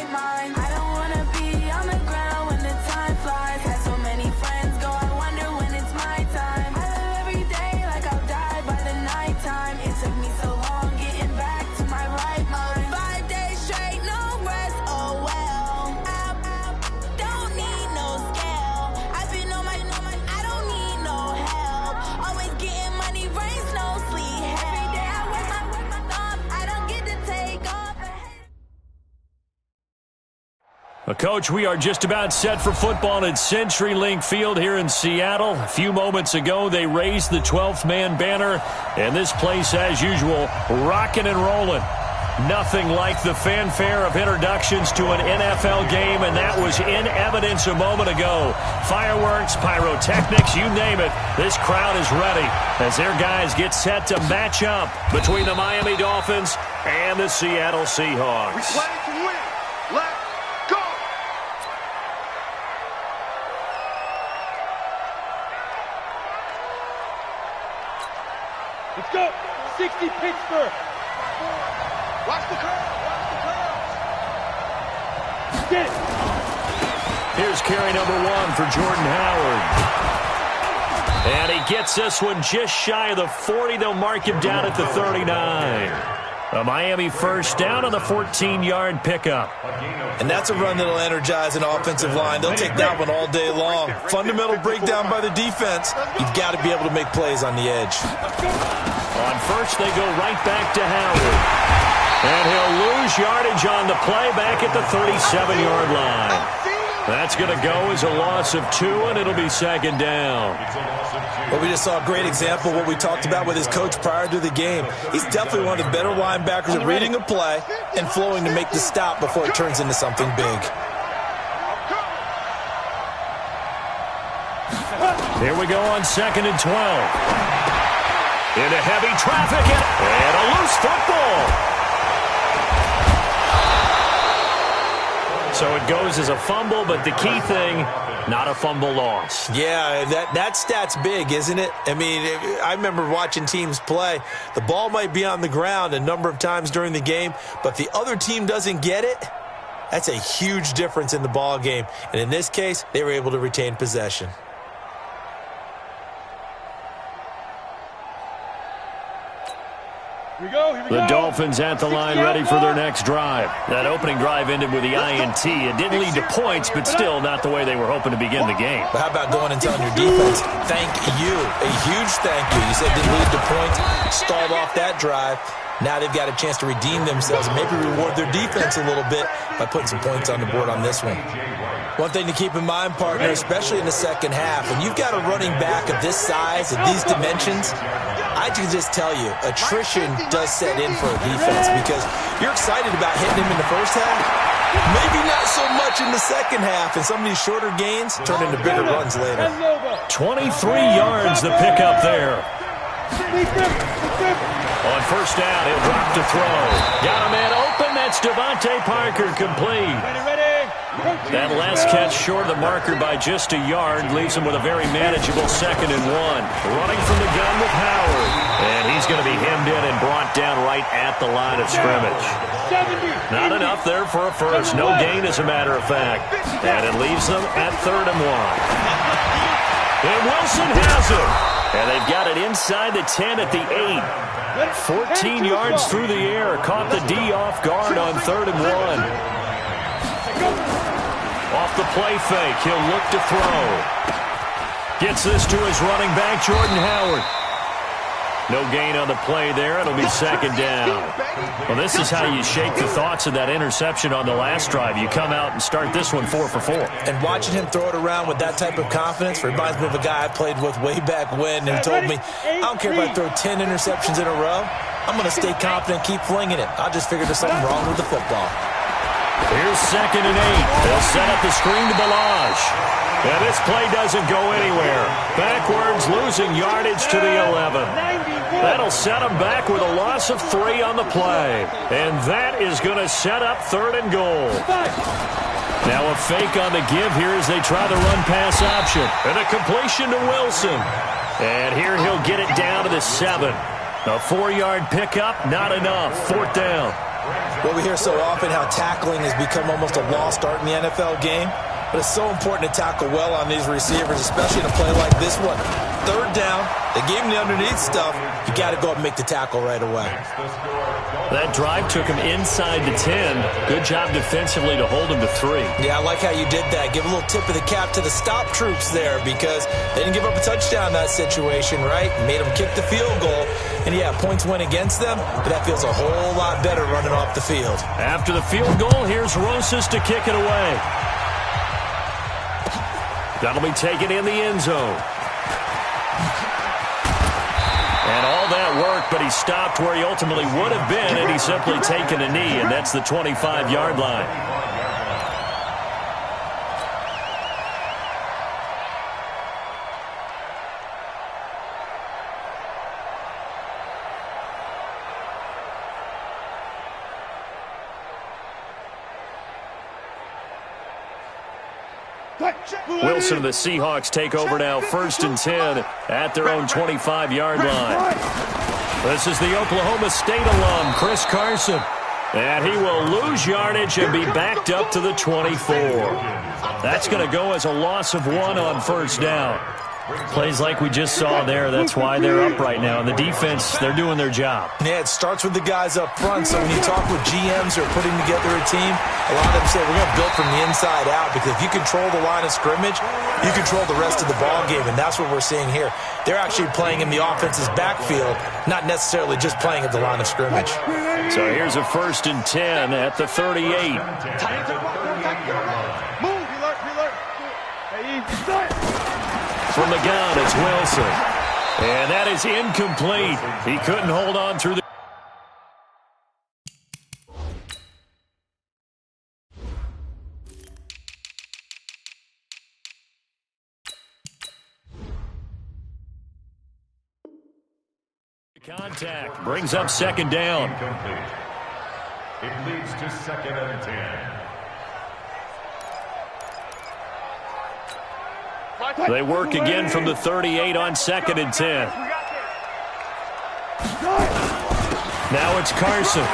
right mind. I don't wanna be on the ground when the time flies. Had so many friends go, I wonder when it's my time. I live every day like I'll die by the nighttime. It took me so long getting back to my right mind. 5 days straight, no rest, oh well. I don't need no scale. I've been on my, I don't need no help. Always getting money, rains, no sleep. Every day I work my thumb, I don't get to take off. Coach, we are just about set for football at CenturyLink Field here in Seattle. A few moments ago, they raised the 12th man banner, and this place, as usual, rocking and rolling. Nothing like the fanfare of introductions to an NFL game, and that was in evidence a moment ago. Fireworks, pyrotechnics, you name it. This crowd is ready as their guys get set to match up between the Miami Dolphins and the Seattle Seahawks. We play to win. Let's go! Let's go! 60 Pittsburgh! Watch the curl! Watch the curl! Get it! Here's carry number 1 for Jordan Howard. And he gets this one just shy of the 40. They'll mark him down at the 39. A Miami first down on the 14-yard pickup. And that's a run that'll energize an offensive line. They'll take that one all day long. Fundamental breakdown by the defense. You've got to be able to make plays on the edge. On first, they go right back to Howard. And he'll lose yardage on the play back at the 37-yard line. That's going to go as a loss of 2, and it'll be second down. Well, we just saw a great example of what we talked about with his coach prior to the game. He's definitely one of the better linebackers at reading a play and flowing to make the stop before it turns into something big. Here we go on 2nd and 12. Into heavy traffic and a loose football. So it goes as a fumble, but the key thing, not a fumble loss. Yeah, that stat's big, isn't it? I mean, I remember watching teams play. The ball might be on the ground a number of times during the game, but the other team doesn't get it. That's a huge difference in the ball game. And in this case, they were able to retain possession. The Dolphins at the line ready for their next drive. That opening drive ended with the INT. It didn't lead to points, but still not the way they were hoping to begin the game. But how about going and telling your defense, thank you, a huge thank you. You said didn't lead to points, stalled off that drive. Now they've got a chance to redeem themselves and maybe reward their defense a little bit by putting some points on the board on this one. One thing to keep in mind, partner, especially in the second half, when you've got a running back of this size, of these dimensions, I can just tell you, attrition does set in for a defense because you're excited about hitting him in the first half. Maybe not so much in the second half, and some of these shorter gains turn into bigger runs later. 23 yards the pickup there. On first down, he'll drop to throw. Got a man open. That's Devontae Parker, complete. That last catch short of the marker by just a yard leaves him with a very manageable 2nd and 1. Running from the gun with Howard. And he's going to be hemmed in and brought down right at the line of scrimmage. Not enough there for a first. No gain, as a matter of fact. And it leaves them at 3rd and 1. And Wilson has it. And they've got it inside the 10 at the 8. 14 yards through the air. Caught the D off guard on 3rd and 1. Off the play fake, he'll look to throw. Gets this to his running back, Jordan Howard. No gain on the play there. It'll be 2nd down. Well, this is how you shake the thoughts of that interception on the last drive. You come out and start this one 4 for 4. And watching him throw it around with that type of confidence reminds me of a guy I played with way back when who told me, I don't care if I throw 10 interceptions in a row. I'm going to stay confident and keep flinging it. I just figured there's something wrong with the football. Here's 2nd and 8. They'll set up the screen to Balaj. And this play doesn't go anywhere. Backwards, losing yardage to the 11. That'll set them back with a loss of 3 on the play. And that is going to set up 3rd and goal. Now a fake on the give here as they try the run-pass option. And a completion to Wilson. And here he'll get it down to the 7. A 4-yard pickup, not enough. 4th down. Well, we hear so often how tackling has become almost a lost art in the NFL game, but it's so important to tackle well on these receivers, especially in a play like this one. Third down, they gave him the underneath stuff. You got to go up and make the tackle right away. That drive took him inside the 10. Good job defensively to hold him to 3. Yeah, I like how you did that. Give a little tip of the cap to the stop troops there because they didn't give up a touchdown in that situation, right? Made them kick the field goal. And, yeah, points went against them, but that feels a whole lot better running off the field. After the field goal, here's Rosas to kick it away. That'll be taken in the end zone. And all that work, but he stopped where he ultimately would have been, and he's simply taken a knee, and that's the 25-yard line. Wilson and the Seahawks take over now, 1st and 10 at their own 25-yard line. This is the Oklahoma State alum, Chris Carson. And he will lose yardage and be backed up to the 24. That's going to go as a loss of 1 on 1st down. Plays like we just saw there, that's why they're up right now. And the defense, they're doing their job. Yeah, it starts with the guys up front. So when you talk with GMs who are putting together a team, a lot of them say we're going to build from the inside out because if you control the line of scrimmage, you control the rest of the ball game, and that's what we're seeing here. They're actually playing in the offense's backfield, not necessarily just playing at the line of scrimmage. So here's a 1st and 10 at the 38. From the gun, it's Wilson. And that is incomplete. He couldn't hold on through the... Contact brings up 2nd down. It leads to 2nd and 10. They work again from the 38 on 2nd and 10. Now it's Carson.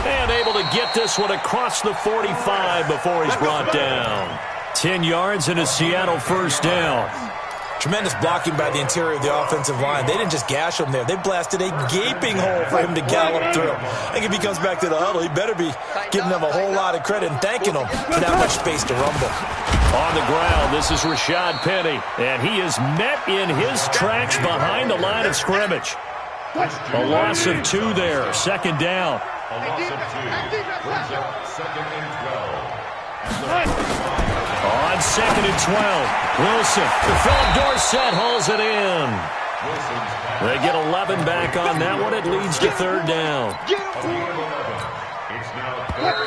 And able to get this one across the 45 before he's brought down. 10 yards and a Seattle 1st down. Tremendous blocking by the interior of the offensive line. They didn't just gash him there. They blasted a gaping hole for him to gallop through. I think if he comes back to the huddle, he better be giving them a whole lot of credit and thanking them for that much space to rumble. On the ground, this is Rashad Penny, and he is met in his tracks behind the line of scrimmage. A loss of 2 there, 2nd down. A loss of 2 brings up 2nd and 12. On 2nd and 12, Wilson to Philip Dorsett hauls it in. They get 11 back on that one. It leads to 3rd down.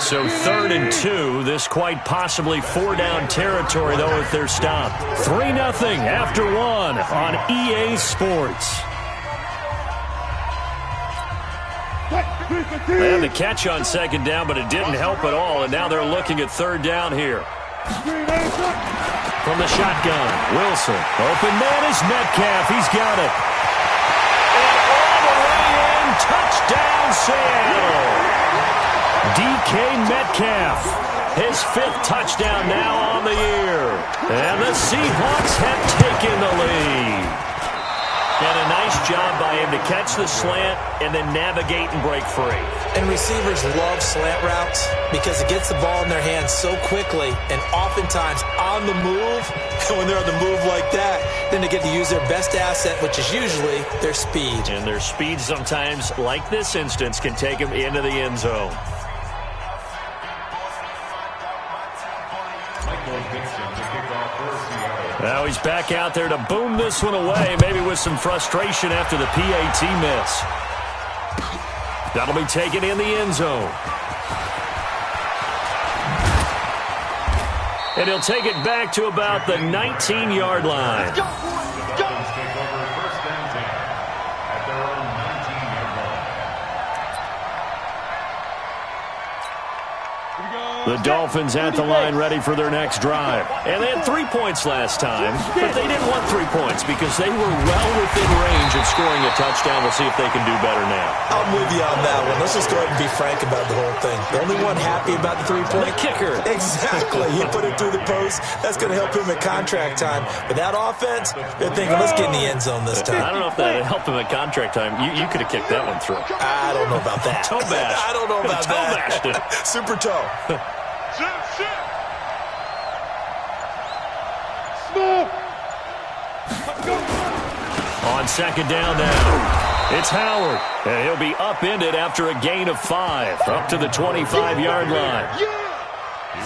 So 3rd and 2. This quite possibly 4-down territory, though, if they're stopped. 3-0 after 1 on EA Sports. They had the catch on 2nd down, but it didn't help at all, and now they're looking at 3rd down here. From the shotgun, Wilson. Open man is Metcalf. He's got it. And all the way in, touchdown Seattle. DK Metcalf, his 5th touchdown now on the year. And the Seahawks have taken the lead. And a nice job by him to catch the slant and then navigate and break free. And receivers love slant routes because it gets the ball in their hands so quickly and oftentimes on the move. And when they're on the move like that, then they get to use their best asset, which is usually their speed. And their speed sometimes, like this instance, can take them into the end zone. Now he's back out there to boom this one away, maybe with some frustration after the PAT miss. That'll be taken in the end zone. And he'll take it back to about the 19-yard line. The Dolphins at the line ready for their next drive. And they had 3 points last time, but they didn't want 3 points because they were well within range of scoring a touchdown. We'll see if they can do better now. I'm with you on that one. Let's just go ahead and be frank about the whole thing. The only one happy about the 3-point? The kicker. Exactly. He put it through the post. That's going to help him at contract time. But that offense, they're thinking, let's get in the end zone this time. I don't know if that helped him at contract time. You could have kicked that one through. I don't know about that. Toe bash. I don't know about toe that. Bashed it. Super toe. On second down now, it's Howard, and he'll be upended after a gain of 5, up to the 25-yard line.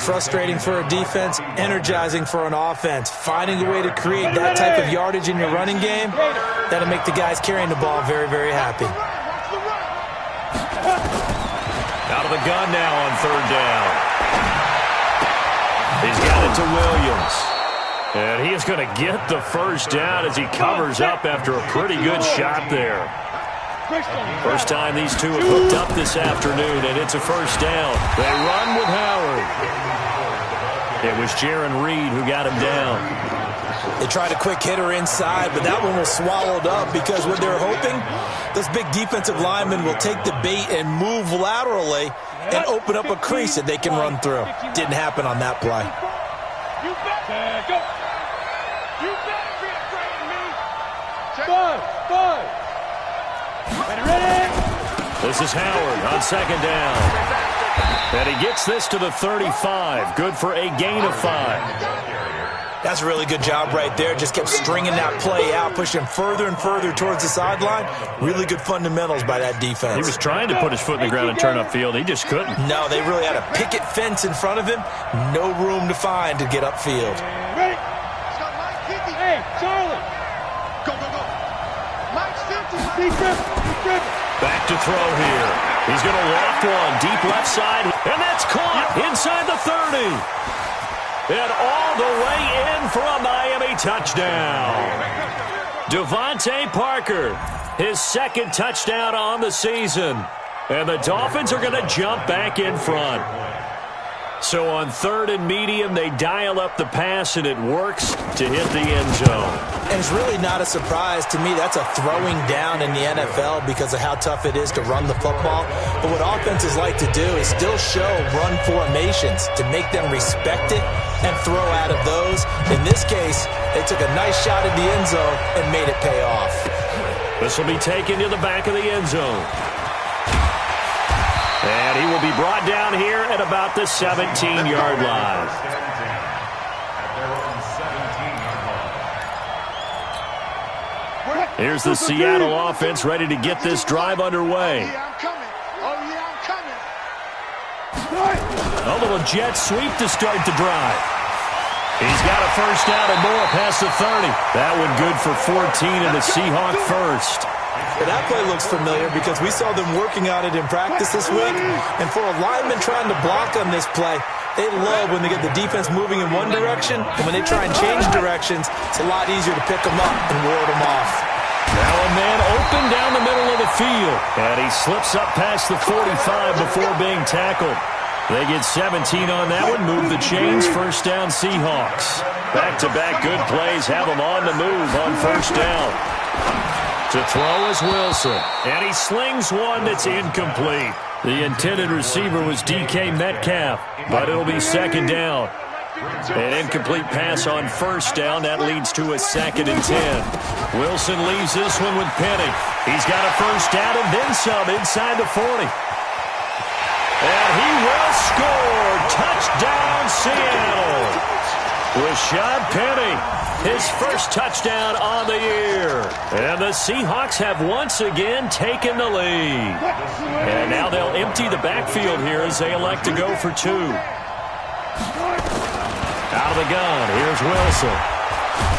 Frustrating for a defense, energizing for an offense. Finding a way to create that type of yardage in your running game, that'll make the guys carrying the ball very, very happy. Out of the gun now on third down. He's got it to Williams. And he is going to get the first down as he covers up after a pretty good shot there. First time these two have hooked up this afternoon, and it's a first down. They run with Howard. It was Jaron Reed who got him down. They tried a quick hitter inside, but that one was swallowed up because what they're hoping, those big defensive linemen will take the bait and move laterally and open up a crease that they can run through. Didn't happen on that play. You bet. Go. You better be afraid of me. Five. Ready. This is Howard on second down. And he gets this to the 35. Good for a gain of 5. That's a really good job right there. Just kept stringing that play out, pushing further and further towards the sideline. Really good fundamentals by that defense. He was trying to put his foot in the ground and turn upfield. He just couldn't. No, they really had a picket fence in front of him. No room to find to get upfield. Ready. Hey, Charlie. Go. Mike's 50. Defense. Back to throw here. He's going to loft one deep left side, and that's caught inside the 30. And all the way in for a Miami touchdown. Devontae Parker, his second touchdown on the season. And the Dolphins are going to jump back in front. So on third and medium, they dial up the pass, and it works to hit the end zone. And it's really not a surprise to me. That's a throwing down in the NFL because of how tough it is to run the football. But what offenses like to do is still show run formations to make them respect it and throw out of those. In this case, they took a nice shot at the end zone and made it pay off. This will be taken to the back of the end zone. And he will be brought down here at about the 17-yard line. Here's the Seattle offense ready to get this drive underway. I'm coming. A little jet sweep to start the drive. He's got a first down and more past the 30. That one good for 14 and the Seahawk first. But that play looks familiar because we saw them working on it in practice this week. And for a lineman trying to block on this play, they love when they get the defense moving in one direction. And when they try and change directions, it's a lot easier to pick them up and ward them off. Now a man open down the middle of the field. And he slips up past the 45 before being tackled. They get 17 on that one, move the chains, first down Seahawks. Back-to-back good plays have them on the move on first down. To throw is Wilson, and he slings one that's incomplete. The intended receiver was DK Metcalf, but it'll be second down. An incomplete pass on first down. That leads to a second and 10. Wilson leaves this one with Penny. He's got a first down and then some inside the 40. And he will score. Touchdown, Seattle. Rashad Penny, his first touchdown on the year. And the Seahawks have once again taken the lead. And now they'll empty the backfield here as they elect to go for two. Out of the gun, here's Wilson.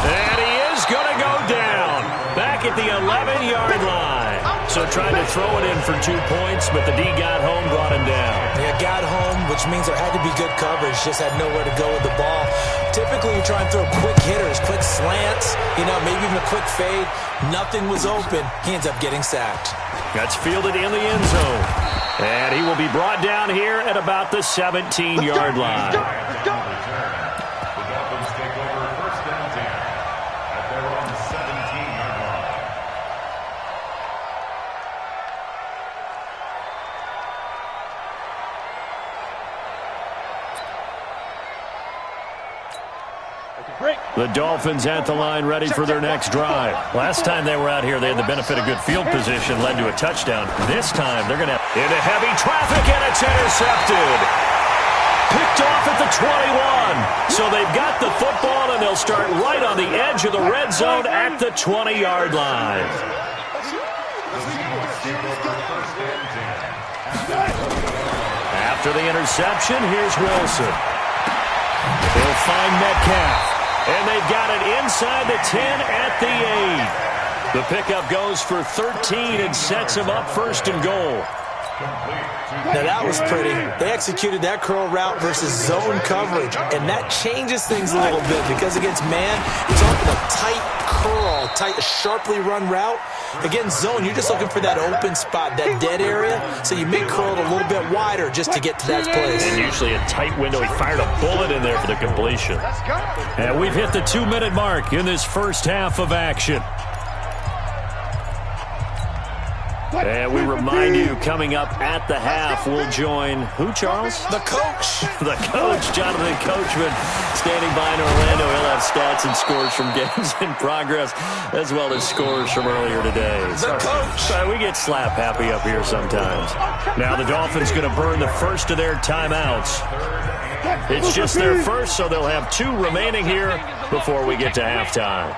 And he is going to go down. Back at the 11-yard line. So trying to throw it in for 2 points, but the D got home, brought him down. Yeah, got home, which means there had to be good coverage. Just had nowhere to go with the ball. Typically, you try and throw quick hitters, quick slants, maybe even a quick fade. Nothing was open. He ends up getting sacked. That's fielded in the end zone. And he will be brought down here at about the 17-yard line. The Dolphins take over first and 10 at their own 17-yard line. The Dolphins at the line, ready for their next drive. Last time they were out here, they had the benefit of good field position, led to a touchdown. This time, they're going to into heavy traffic, and it's intercepted. Picked off at the 21. So they've got the football, and they'll start right on the edge of the red zone at the 20-yard line. After the interception, here's Wilson. He'll find Metcalf. And they've got it inside the 10 at the 8. The pickup goes for 13 and sets him up first and goal. Now that was pretty. They executed that curl route versus zone coverage, and that changes things a little bit because against man, it's often a tight curl, sharply run route. Against zone, you're just looking for that open spot, that dead area, so you make curl a little bit wider just to get to that place. And usually a tight window. He fired a bullet in there for the completion. And we've hit the 2-minute mark in this first half of action. And we remind you, coming up at the half, we'll join who, Charles? The coach. The coach, Jonathan Coachman, standing by in Orlando. He'll have stats and scores from games in progress, as well as scores from earlier today. The coach. We get slap happy up here sometimes. Now the Dolphins going to burn the first of their timeouts. It's just their first, so they'll have 2 remaining here before we get to halftime.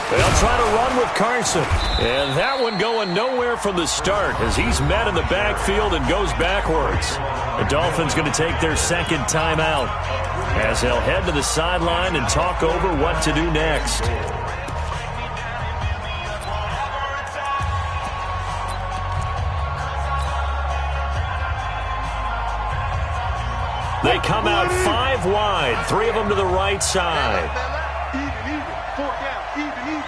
They'll try to run with Carson. And that one going nowhere from the start as he's met in the backfield and goes backwards. The Dolphins going to take their second timeout as they'll head to the sideline and talk over what to do next. They come out 5 wide, 3 of them to the right side. Even. 4 down. Even.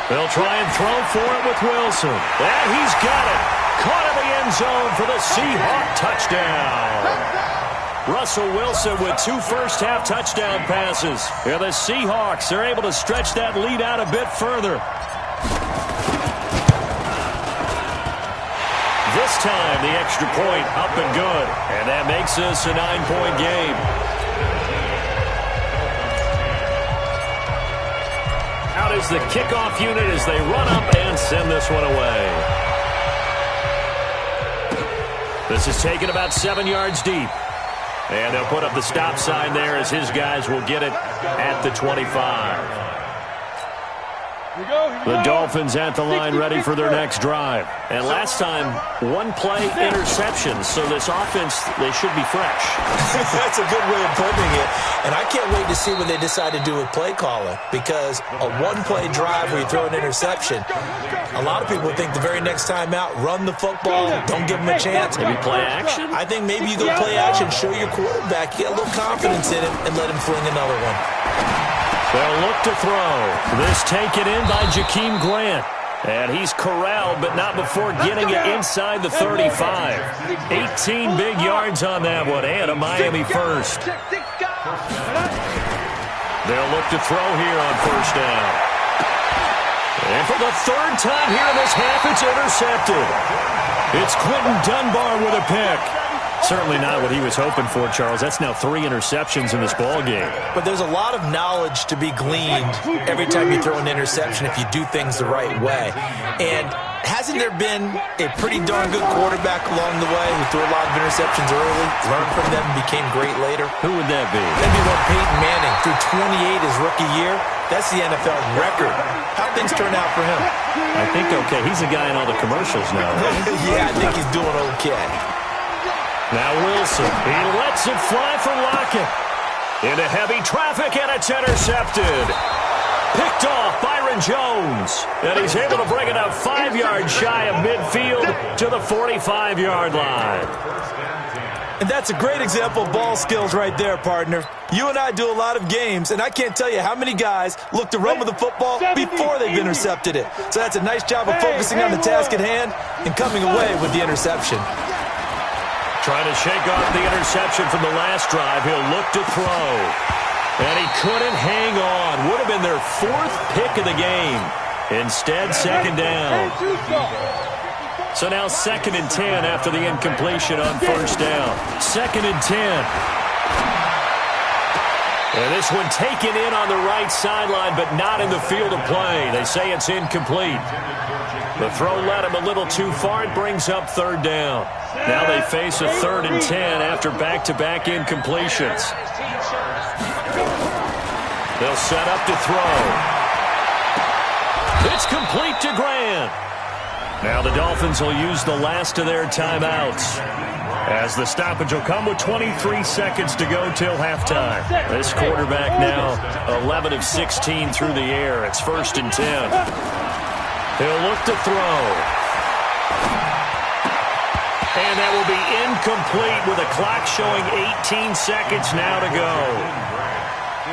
They'll try and throw for it with Wilson. And he's got it. Caught in the end zone for the Seahawk touchdown. Russell Wilson with 2 first-half touchdown passes. And the Seahawks are able to stretch that lead out a bit further. This time, the extra point up and good. And that makes this a 9-point game. Out is the kickoff unit as they run up and send this one away. This is taken about 7 yards deep. And they'll put up the stop sign there as his guys will get it at the 25. The Dolphins at the line ready for their next drive. And last time, 1-play interceptions. So this offense, they should be fresh. That's a good way of putting it. And I can't wait to see what they decide to do with play calling. Because a 1-play drive where you throw an interception, a lot of people think the very next time out, run the football, don't give them a chance. Maybe play action? I think maybe you go play action, show your quarterback, get a little confidence in him, and let him fling another one. They'll look to throw. This taken in by Jakeem Grant. And he's corralled, but not before getting it inside the 35. 18 big yards on that one, and a Miami first. They'll look to throw here on first down. And for the 3rd time here in this half, it's intercepted. It's Quentin Dunbar with a pick. Certainly not what he was hoping for, Charles. That's now 3 interceptions in this ball game. But there's a lot of knowledge to be gleaned every time you throw an interception if you do things the right way. And hasn't there been a pretty darn good quarterback along the way who threw a lot of interceptions early, learned from them, and became great later? Who would that be? That'd be one Peyton Manning. Threw 28 his rookie year. That's the NFL record. How'd things turn out for him? I think okay. He's a guy in all the commercials now. Right? Yeah, I think he's doing okay. Now Wilson, he lets it fly for Lockett. Into heavy traffic, and it's intercepted. Picked off Byron Jones. And he's able to bring it up 5 yards shy of midfield to the 45-yard line. And that's a great example of ball skills right there, partner. You and I do a lot of games, and I can't tell you how many guys look to run with the football before they've intercepted it. So that's a nice job of focusing on the task at hand and coming away with the interception. Trying to shake off the interception from the last drive. He'll look to throw. And he couldn't hang on. Would have been their 4th pick of the game. Instead, second down. So now 2nd and 10 after the incompletion on first down. 2nd and 10. And this one taken in on the right sideline, but not in the field of play. They say it's incomplete. The throw led him a little too far. It brings up 3rd down. Now they face a 3rd and 10 after back-to-back incompletions. They'll set up to throw. It's complete to Grant. Now the Dolphins will use the last of their timeouts, as the stoppage will come with 23 seconds to go till halftime. This quarterback now 11 of 16 through the air. It's 1st and 10. He'll look to throw. And that will be incomplete with a clock showing 18 seconds now to go.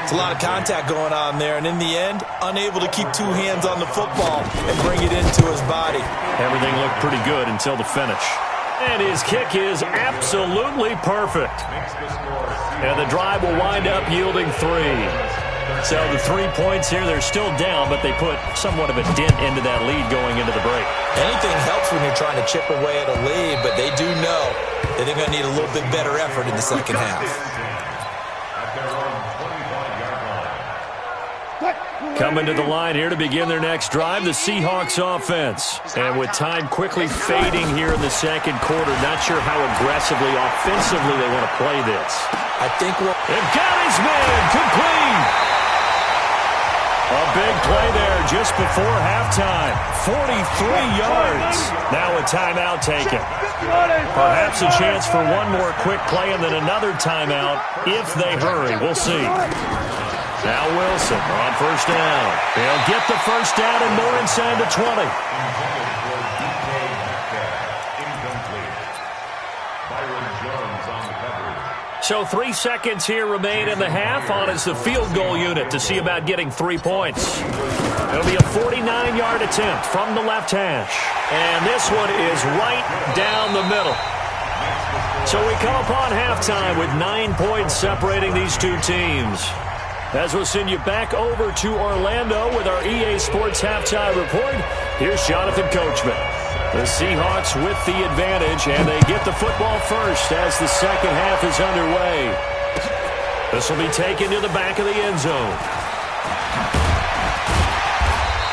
It's a lot of contact going on there, and in the end, unable to keep 2 hands on the football and bring it into his body. Everything looked pretty good until the finish. And his kick is absolutely perfect. And the drive will wind up yielding 3. So the 3 points here, they're still down, but they put somewhat of a dent into that lead going into the break. Anything helps when you're trying to chip away at a lead, but they do know that they're going to need a little bit better effort in the second half. Coming to the line here to begin their next drive, the Seahawks offense. And with time quickly fading here in the second quarter, not sure how aggressively, offensively they want to play this. I think they've got his man, complete. A big play there just before halftime. 43 yards. Now a timeout taken. Perhaps a chance for one more quick play and then another timeout if they hurry. We'll see. Now Wilson on first down. He'll get the first down and more inside the 20. So 3 seconds here remain in the half. On is the field goal unit to see about getting 3 points. It'll be a 49-yard attempt from the left hash. And this one is right down the middle. So we come upon halftime with 9 points separating these two teams. As we'll send you back over to Orlando with our EA Sports Halftime Report, here's Jonathan Coachman. The Seahawks with the advantage, and they get the football first as the second half is underway. This will be taken to the back of the end zone.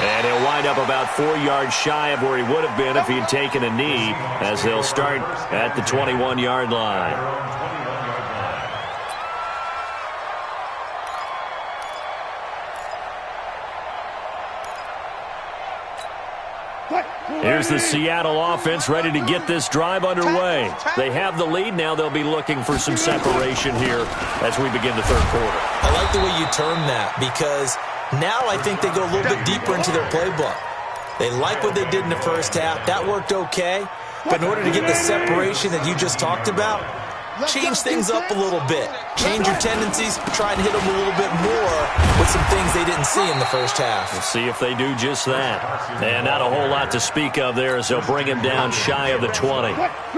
And he'll wind up about 4 yards shy of where he would have been if he'd taken a knee, as they'll start at the 21-yard line. Here's the Seattle offense ready to get this drive underway. They have the lead. Now they'll be looking for some separation here as we begin the third quarter. I like the way you term that, because now I think they go a little bit deeper into their playbook. They like what they did in the first half. That worked okay. But in order to get the separation that you just talked about, change things up a little bit. Change your tendencies. Try and hit them a little bit more with some things they didn't see in the first half. We'll see if they do just that. And not a whole lot to speak of there as they'll bring him down shy of the 20.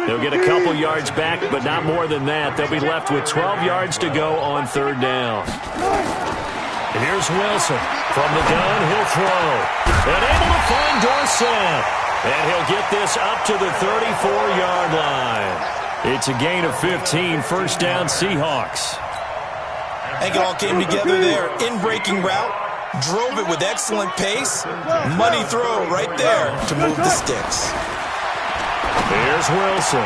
They'll get a couple yards back, but not more than that. They'll be left with 12 yards to go on third down. And here's Wilson. From the gun, he'll throw. And able to find Dorsett. And he'll get this up to the 34-yard line. It's a gain of 15, first down Seahawks. I think it all came together there. In-breaking route, drove it with excellent pace. Money throw right there to move the sticks. Here's Wilson.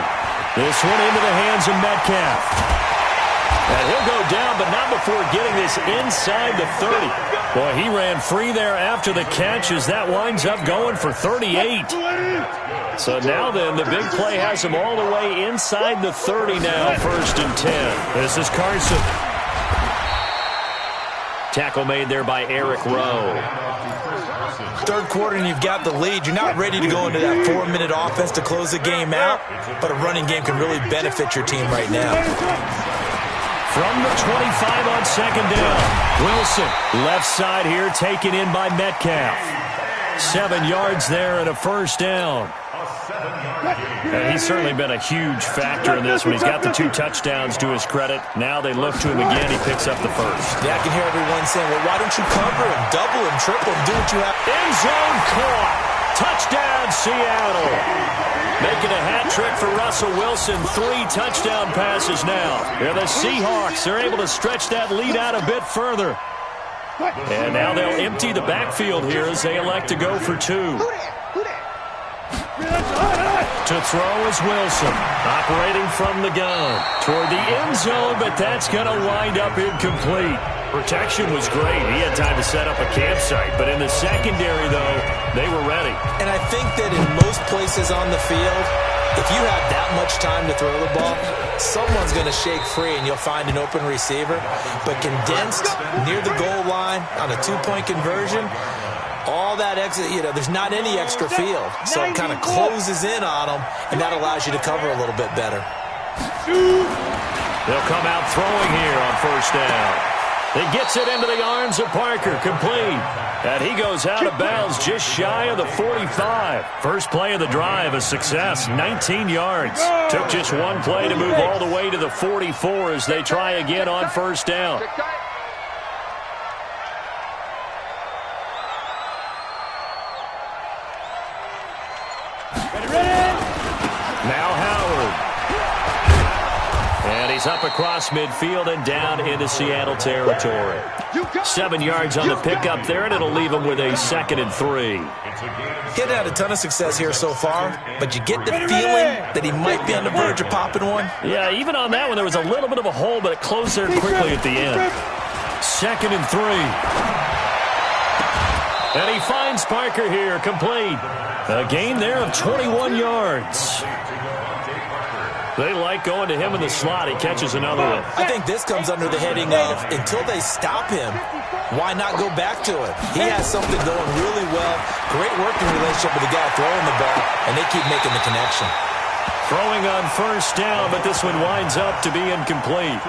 This one into the hands of Metcalf. And he'll go down, but not before getting this inside the 30. Boy, he ran free there after the catch as that winds up going for 38. So now then, the big play has him all the way inside the 30 now, first and 10. This is Carson. Tackle made there by Eric Rowe. Third quarter and you've got the lead. You're not ready to go into that 4-minute offense to close the game out, but a running game can really benefit your team right now. From the 25 on second down, Wilson, left side here, taken in by Metcalf. 7 yards there and a first down. And he's certainly been a huge factor in this one. He's got the 2 touchdowns to his credit. Now they look to him again. He picks up the first. Yeah, I can hear everyone saying, well, why don't you cover him, double him, triple him, do what you have. End zone caught. Touchdown, Seattle. Making a hat trick for Russell Wilson. 3 touchdown passes now. And the Seahawks are able to stretch that lead out a bit further. And now they'll empty the backfield here as they elect to go for 2. To throw is Wilson, operating from the gun toward the end zone, but that's going to wind up incomplete. Protection was great. He had time to set up a campsite, but in the secondary, though, they were ready. And I think that in most places on the field, if you have that much time to throw the ball, someone's going to shake free and you'll find an open receiver. But condensed near the goal line on a 2-point conversion, all that extra, there's not any extra field. So it kind of closes in on them, and that allows you to cover a little bit better. They'll come out throwing here on first down. He gets it into the arms of Parker, complete. And he goes out of bounds just shy of the 45. First play of the drive, a success, 19 yards. Took just 1 play to move all the way to the 44 as they try again on first down. Now Howard. And he's up across midfield and down into Seattle territory. 7 yards on the pickup there, and it'll leave him with a 2nd and 3. He had a ton of success here so far, but you get the feeling that he might be on the verge of popping one. Yeah, even on that one, there was a little bit of a hole, but it closed there quickly at the end. 2nd and 3. And he finds Parker here, complete. A gain there of 21 yards. They like going to him in the slot. He catches another one. I think this comes under the heading of, until they stop him, why not go back to it? He has something going really well. Great working relationship with the guy throwing the ball, and they keep making the connection. Throwing on first down, but this one winds up to be incomplete.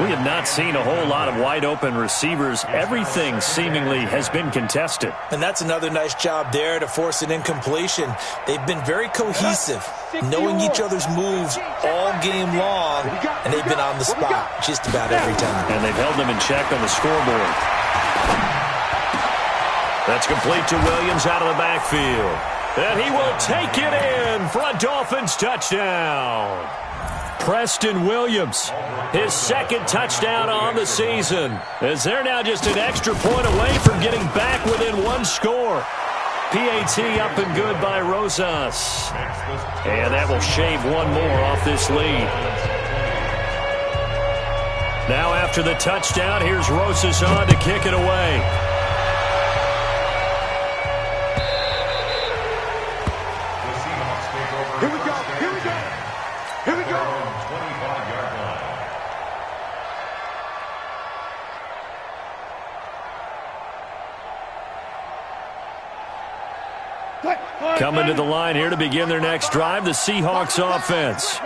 We have not seen a whole lot of wide-open receivers. Everything seemingly has been contested. And that's another nice job there to force an incompletion. They've been very cohesive, knowing each other's moves all game long, and they've been on the spot just about every time. And they've held them in check on the scoreboard. That's complete to Williams out of the backfield. And he will take it in for a Dolphins touchdown. Preston Williams, his 2nd touchdown on the season, as they're now just an extra point away from getting back within 1 score. PAT up and good by Rosas. And that will shave 1 more off this lead. Now after the touchdown, here's Rosas on to kick it away. Here we go. Here we go. Here we go. 25-yard line. Coming to the line here to begin their next drive, the Seahawks offense.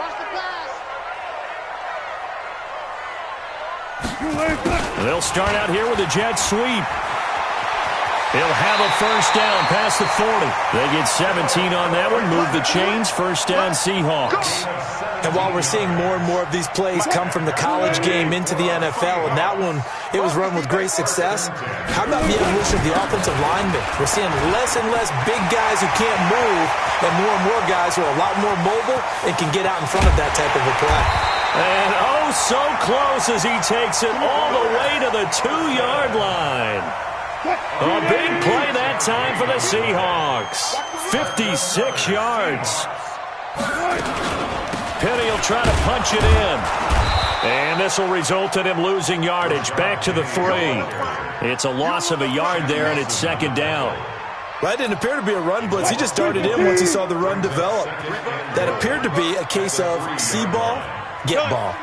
They'll start out here with a jet sweep. He'll have a first down past the 40. They get 17 on that one. Move the chains. First down, Seahawks. And while we're seeing more and more of these plays come from the college game into the NFL, and that one, it was run with great success, how about the evolution of the offensive linemen? We're seeing less and less big guys who can't move, and more guys who are a lot more mobile and can get out in front of that type of a play. And oh, so close as he takes it all the way to the 2-yard line. A big play that time for the Seahawks. 56 yards. Penny will try to punch it in. And this will result in him losing yardage back to the 3. It's a loss of a yard there, and it's 2nd down. Well, that didn't appear to be a run blitz. He just darted in once he saw the run develop. That appeared to be a case of see ball, get ball.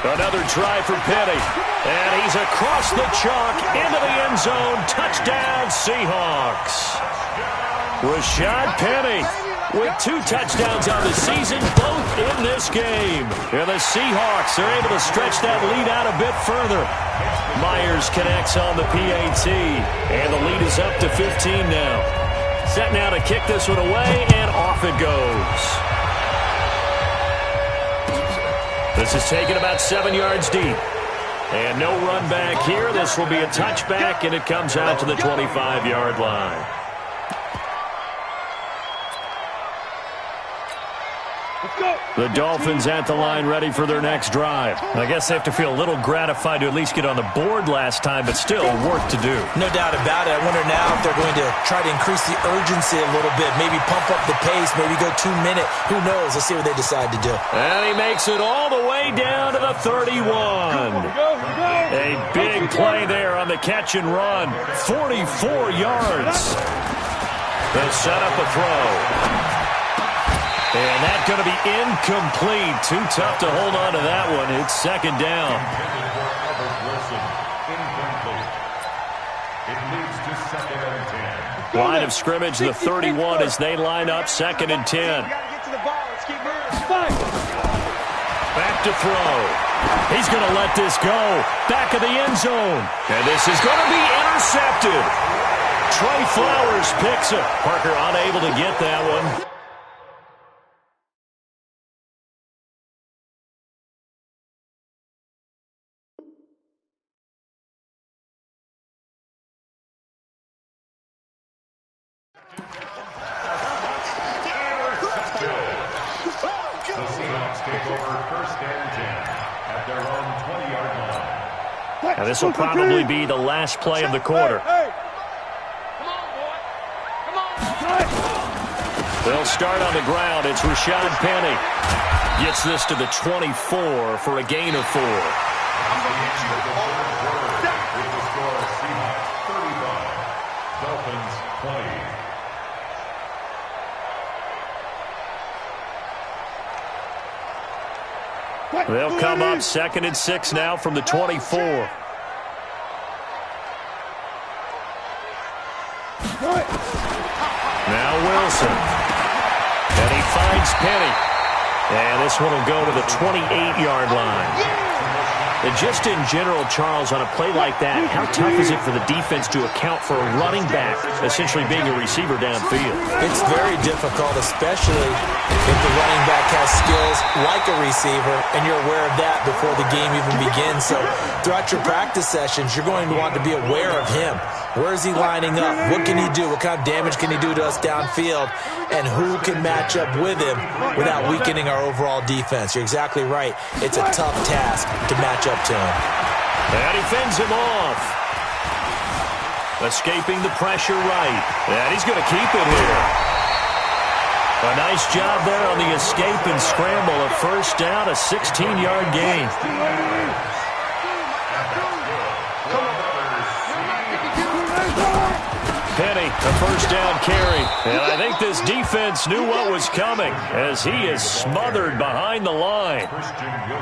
Another try for Penny. And he's across the chalk into the end zone. Touchdown, Seahawks. Rashad Penny with 2 touchdowns on the season, both in this game. And the Seahawks are able to stretch that lead out a bit further. Myers connects on the PAT, and the lead is up to 15 now. Set now to kick this one away, and off it goes. This is taken about 7 yards deep. And no run back here. This will be a touchback, and it comes out to the 25-yard line. The Dolphins at the line ready for their next drive. I guess they have to feel a little gratified to at least get on the board last time, but still work to do. No doubt about it. I wonder now if they're going to try to increase the urgency a little bit, maybe pump up the pace, maybe go 2 minute. Who knows? Let's see what they decide to do. And he makes it all the way down to the 31. A big play there on the catch and run. 44 yards. They'll set up a throw. And that's going to be incomplete. Too tough to hold on to that one. It's second down. Line of scrimmage, the 31 as they line up, 2nd and 10. Back to throw. He's going to let this go. Back of the end zone. And this is going to be intercepted. Trey Flowers picks it. Parker unable to get that one. And this will probably be the last play of the quarter. They'll start on the ground. It's Rashad Penny. Gets this to the 24 for a gain of 4. They'll come up 2nd and 6 now from the 24. Now Wilson. And he finds Penny. And this one will go to the 28-yard line. And just in general, Charles, on a play like that, how tough is it for the defense to account for a running back essentially being a receiver downfield? It's very difficult, especially if the running back has skills like a receiver, and you're aware of that before the game even begins. So throughout your practice sessions, you're going to want to be aware of him. Where is he lining up? What can he do? What kind of damage can he do to us downfield? And who can match up with him without weakening our overall defense? You're exactly right. It's a tough task to match up to him. And he fends him off. Escaping the pressure right. And he's going to keep it here. A nice job there on the escape and scramble. A first down, a 16-yard gain. Penny, a first down carry. And I think this defense knew what was coming as he is smothered behind the line.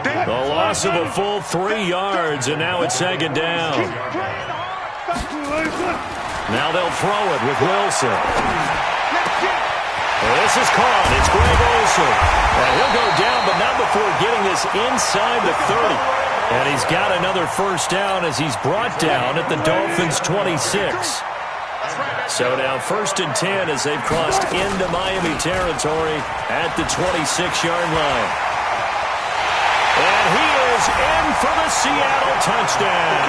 The loss of a full 3 yards, and now it's 2nd down. Now they'll throw it with Wilson. This is caught. It's Greg Olsen. And he'll go down, but not before getting this inside the 30. And he's got another first down as he's brought down at the Dolphins' 26. So now 1st and 10 as they've crossed into Miami territory at the 26-yard line. And he is in for the Seattle touchdown.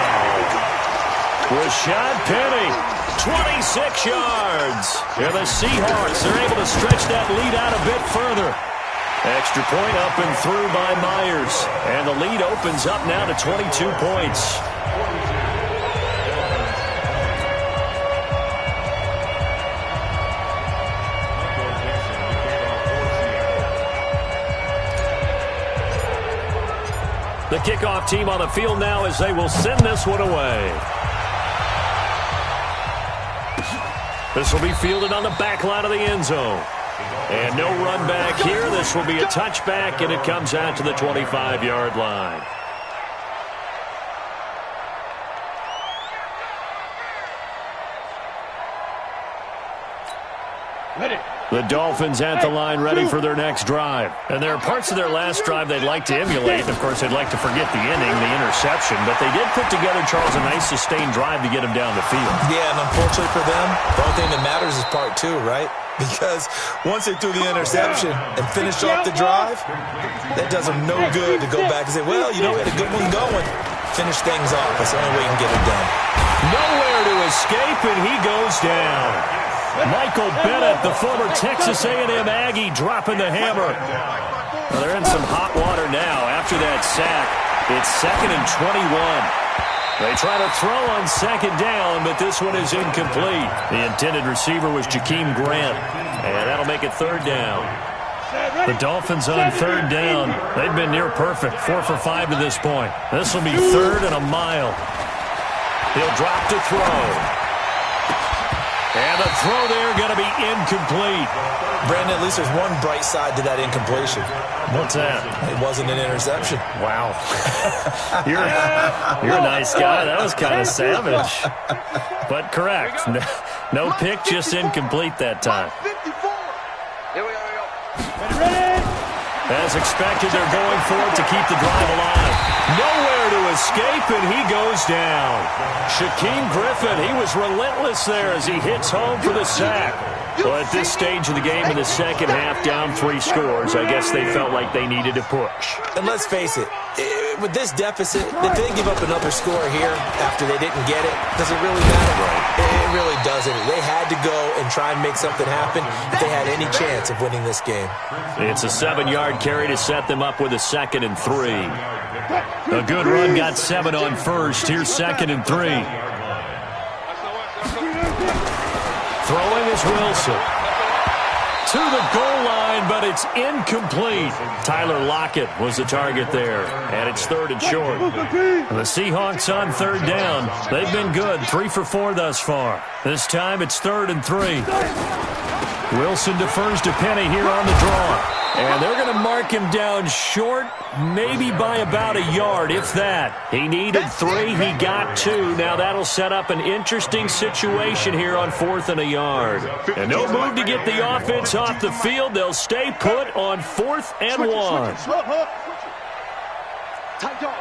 Rashad Penny, 26 yards. And the Seahawks are able to stretch that lead out a bit further. Extra point up and through by Myers. And the lead opens up now to 22 points. The kickoff team on the field now as they will send this one away. This will be fielded on the back line of the end zone. And no run back here. This will be a touchback, and it comes out to the 25-yard line. The Dolphins at the line ready for their next drive. And there are parts of their last drive they'd like to emulate. Of course, they'd like to forget the inning, the interception. But they did put together, Charles, a nice sustained drive to get them down the field. Yeah, and unfortunately for them, the only thing that matters is part two, right? Because once they threw the interception and finished off the drive, that does them no good to go back and say, well, you know, we had a good one going. Finish things off. That's the only way you can get it done. Nowhere to escape, and he goes down. Michael Bennett, the former Texas A&M Aggie, dropping the hammer. Well, they're in some hot water now after that sack. It's 2nd and 21. They try to throw on 2nd down, but this one is incomplete. The intended receiver was Jakeem Grant, and that'll make it 3rd down. The Dolphins on 3rd down. They've been near perfect, 4 for 5 to this point. This will be 3rd and a mile. He'll drop to throw. And the throw there going to be incomplete. Brandon, at least there's one bright side to that incompletion. What's that? It wasn't an interception. Wow. You're a nice guy. That was kind of savage. But correct. No pick, just incomplete that time. Here we go. As expected, they're going for it to keep the drive alive. Nowhere to escape, and he goes down. Shaquem Griffin, he was relentless there as he hits home for the sack. Well, at this stage of the game in the second half, down 3 scores, I guess they felt like they needed to push. And let's face it, with this deficit, if they give up another score here after they didn't get it, does it really matter? It really doesn't. They had to go and try and make something happen if they had any chance of winning this game. It's a 7-yard carry to set them up with a 2nd and 3. A good run got 7 on first. Here's 2nd and 3. Throwing is Wilson. To the goal line, but it's incomplete. Tyler Lockett was the target there, and it's 3rd and short. The Seahawks on 3rd down. They've been good, 3 for 4 thus far. This time it's 3rd and 3. Wilson defers to Penny here on the draw. And they're going to mark him down short, maybe by about a yard, if that. He needed 3, he got 2. Now that'll set up an interesting situation here on 4th and a yard. And no move to get the offense off the field. They'll stay put on 4th and 1. Tight dog.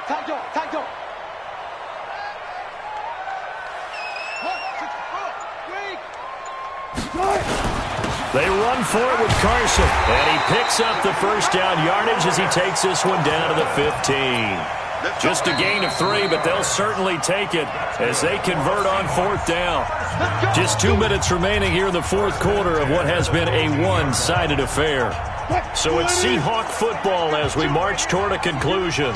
They run for it with Carson, and he picks up the first down yardage as he takes this one down to the 15. Just a gain of 3, but they'll certainly take it as they convert on 4th down. Just 2 minutes remaining here in the 4th quarter of what has been a one-sided affair. So it's Seahawk football as we march toward a conclusion.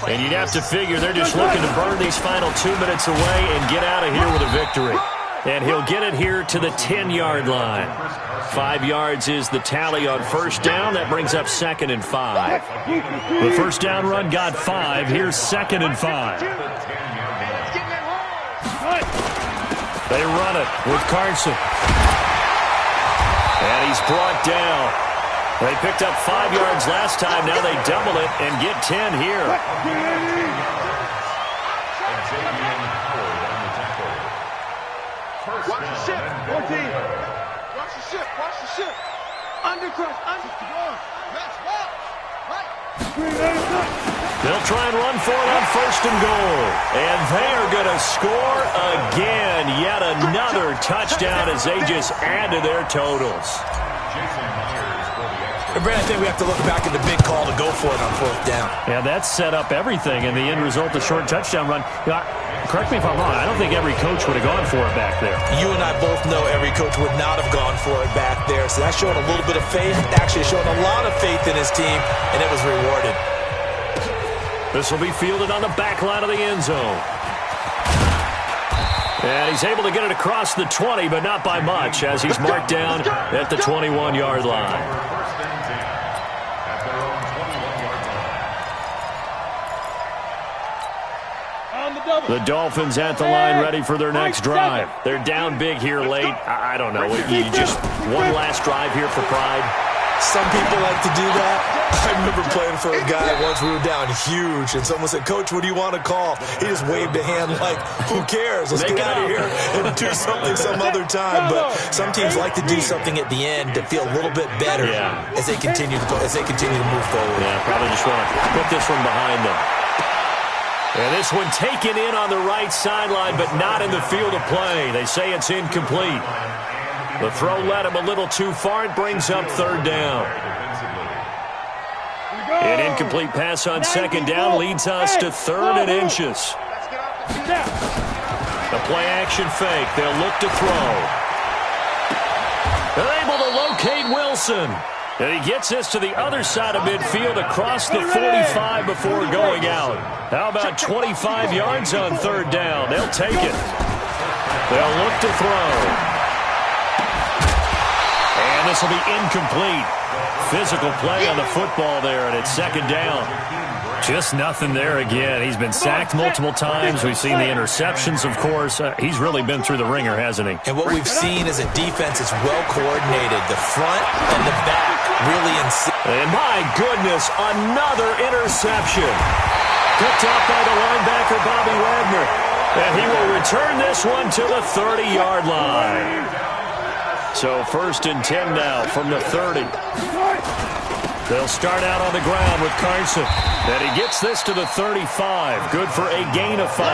And you'd have to figure they're just looking to burn these final 2 minutes away and get out of here with a victory. And he'll get it here to the 10-yard line. 5 yards is the tally on first down. That brings up 2nd and 5. The first down run got 5. Here's 2nd and 5. They run it with Carson. And he's brought down. They picked up 5 yards last time. Now they double it and get 10 here. Watch the ship. Watch the ship. Undercross. They'll try and run for it on 1st and goal. And they are going to score again. Yet another touchdown as they just add to their totals. And Brad, I think we have to look back at the big call to go for it on 4th down. Yeah, that set up everything in the end result, the short touchdown run. Correct me if I'm wrong, I don't think every coach would have gone for it back there. You and I both know every coach would not have gone for it back there. So that showed a little bit of faith, actually showed a lot of faith in his team, and it was rewarded. This will be fielded on the back line of the end zone. And he's able to get it across the 20, but not by much, as he's marked down at the 21-yard line. The Dolphins at the line ready for their next drive. They're down big here late. I don't know. You just one last drive here for pride. Some people like to do that. I remember playing for a guy once. We were down huge, and someone said, "Coach, what do you want to call?" He just waved a hand like, "Who cares? Let's get out of here and do something some other time." But some teams like to do something at the end to feel a little bit better as they continue to move forward. Yeah, probably just want to put this one behind them. And this one taken in on the right sideline, but not in the field of play. They say it's incomplete. The throw led him a little too far. It brings up third down. An incomplete pass on second down leads us to 3rd and inches. The play-action fake. They'll look to throw. They're able to locate Wilson. And he gets this to the other side of midfield across the 45 before going out. How about 25 yards on 3rd down? They'll take it. They'll look to throw. And this will be incomplete. Physical play on the football there, and it's 2nd down. Just nothing there again. He's been sacked multiple times. We've seen the interceptions, of course. He's really been through the ringer, hasn't he? And what we've seen is a defense that's well coordinated. The front and the back really And my goodness, another interception. Picked up by the linebacker, Bobby Wagner. And he will return this one to the 30-yard line. So 1st and 10 now from the 30. They'll start out on the ground with Carson. And he gets this to the 35. Good for a gain of 5.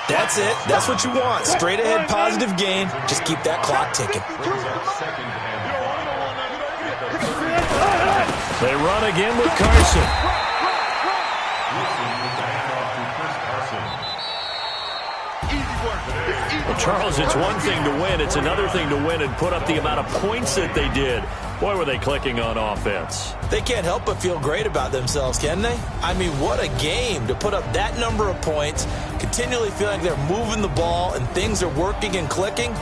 That's it. That's what you want. Straight ahead positive gain. Just keep that clock ticking. They run again with Carson. Well, Charles, it's one thing to win. It's another thing to win and put up the amount of points that they did. Boy, were they clicking on offense. They can't help but feel great about themselves, can they? I mean, what a game to put up that number of points, continually feeling like they're moving the ball and things are working and clicking.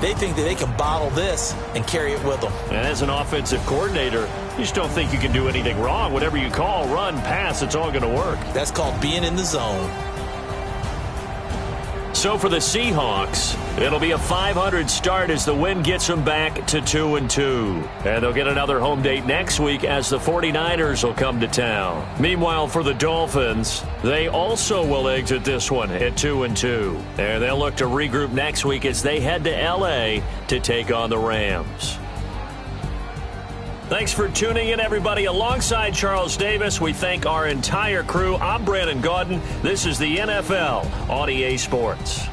They think that they can bottle this and carry it with them. And as an offensive coordinator, you just don't think you can do anything wrong. Whatever you call, run, pass, it's all going to work. That's called being in the zone. So for the Seahawks, it'll be a 500 start as the win gets them back to 2-2. And they'll get another home date next week as the 49ers will come to town. Meanwhile, for the Dolphins, they also will exit this one at 2-2. And they'll look to regroup next week as they head to L.A. to take on the Rams. Thanks for tuning in, everybody. Alongside Charles Davis, we thank our entire crew. I'm Brandon Gaudin. This is the NFL on EA Sports.